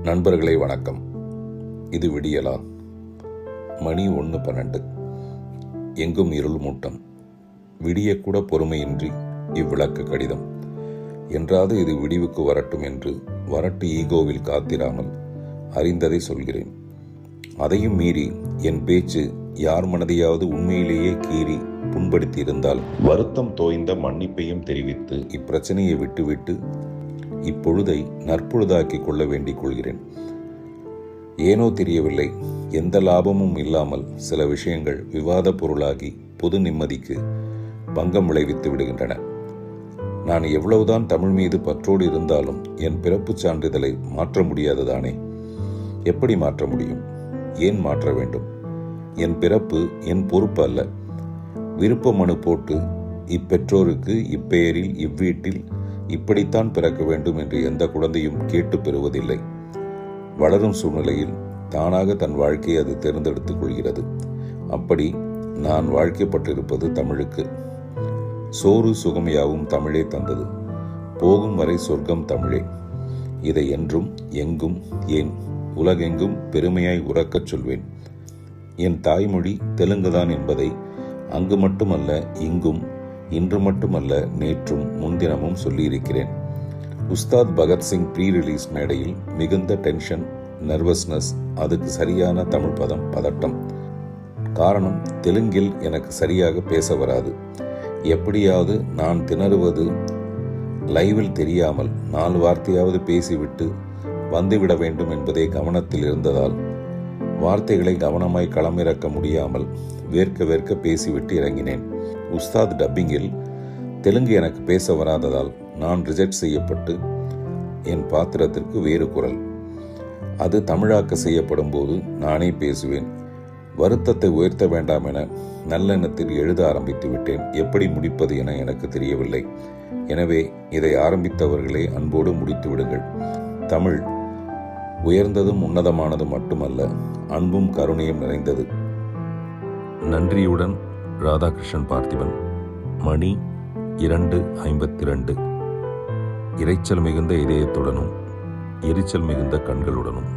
நண்பர்களே வணக்கம். இது விடியலா? மணி 1:12. எங்கும் இருள் மூட்டம். விடியக்கூட பொறுமையின்றி இவ்விளக்கு கடிதம். என்றாவது இது விடிவுக்கு வரட்டும் என்று வரட்டு ஈகோவில் காத்திராமல் அறிந்ததை சொல்கிறேன். அதையும் மீறி என் பேச்சு யார் மனதையாவது உண்மையிலேயே கீறி புண்படுத்தியிருந்தால் வருத்தம் தோய்ந்த மன்னிப்பையும் தெரிவித்து இப்பிரச்சனையை விட்டுவிட்டு இப்பொழுதை நற்பொழுதாக்கி கொள்ள வேண்டிக் கொள்கிறேன். ஏனோ தெரியவில்லை, எந்த லாபமும் இல்லாமல் சில விஷயங்கள் விவாத பொருளாகி பொது நிம்மதிக்கு பங்கம் விளைவித்து விடுகின்றன. நான் எவ்வளவுதான் தமிழ் மீது பற்றோடு இருந்தாலும் என் பிறப்புச் சான்றிதழை மாற்ற முடியாதுதானே? எப்படி மாற்ற முடியும்? ஏன் மாற்ற வேண்டும்? என் பிறப்பு என் பொறுப்பு அல்ல. விருப்ப மனு போட்டு இப்பெற்றோருக்கு இப்பெயரில் இவ்வீட்டில் இப்படித்தான் பிறக்க வேண்டும் என்று எந்த குழந்தையும் கேட்டு பெறுவதில்லை. வளரும் சூழ்நிலையில் தானாக தன் வாழ்க்கையை அது தேர்ந்தெடுத்துக் கொள்கிறது. அப்படி நான் வாழ்க்கைப்பட்டிருப்பது தமிழுக்கு. சோறு சுகமையாவும் தமிழே தந்தது. போகும் வரை சொர்க்கம் தமிழே. இதை என்றும் எங்கும் ஏன் உலகெங்கும் பெருமையாய் உறக்கச் சொல்வேன். என் தாய்மொழி தெலுங்குதான் என்பதை அங்கு மட்டுமல்ல இங்கும் இன்று மட்டுமல்ல நேற்றும் முன்தினமும் சொல்லியிருக்கிறேன். உஸ்தாத் பகத்சிங் ப்ரீ ரிலீஸ் மேடையில் மிகுந்த டென்ஷன், நர்வஸ்னஸ். அதுக்கு சரியான தமிழ் பதம் பதட்டம். காரணம், தெலுங்கில் எனக்கு சரியாக பேச வராது. எப்படியாவது நான் திணறுவது லைவில் தெரியாமல் 4 வார்த்தையாவது பேசிவிட்டு வந்துவிட வேண்டும் என்பதே கவனத்தில் இருந்ததால் வார்த்தைகளை கவனமாய் களமிறக்க முடியாமல் வேர்க்க வேர்க்க பேசிவிட்டு இறங்கினேன். உஸ்தாத் டப்பிங்கில் தெலுங்கு எனக்கு பேச வராததால் நான் ரிஜெக்ட் செய்யப்பட்டு என் பாத்திரத்திற்கு வேறு குரல். அது தமிழாக்க செய்யப்படும் போது நானே பேசுவேன். வருத்தத்தை உயர்த்த வேண்டாம் என நல்லெண்ணத்தில் எழுத ஆரம்பித்து விட்டேன். எப்படி முடிப்பது என எனக்கு தெரியவில்லை. எனவே இதை ஆரம்பித்தவர்களே அன்போடு முடித்து விடுங்கள். தமிழ் உயர்ந்ததும் உன்னதமானதும் மட்டுமல்ல, அன்பும் கருணையும் நிறைந்தது. நன்றியுடன் ராதாகிருஷ்ணன் பார்த்திபன். மணி 2:52. இரைச்சல் மிகுந்த இதயத்துடனும் எரிச்சல் மிகுந்த கண்களுடனும்.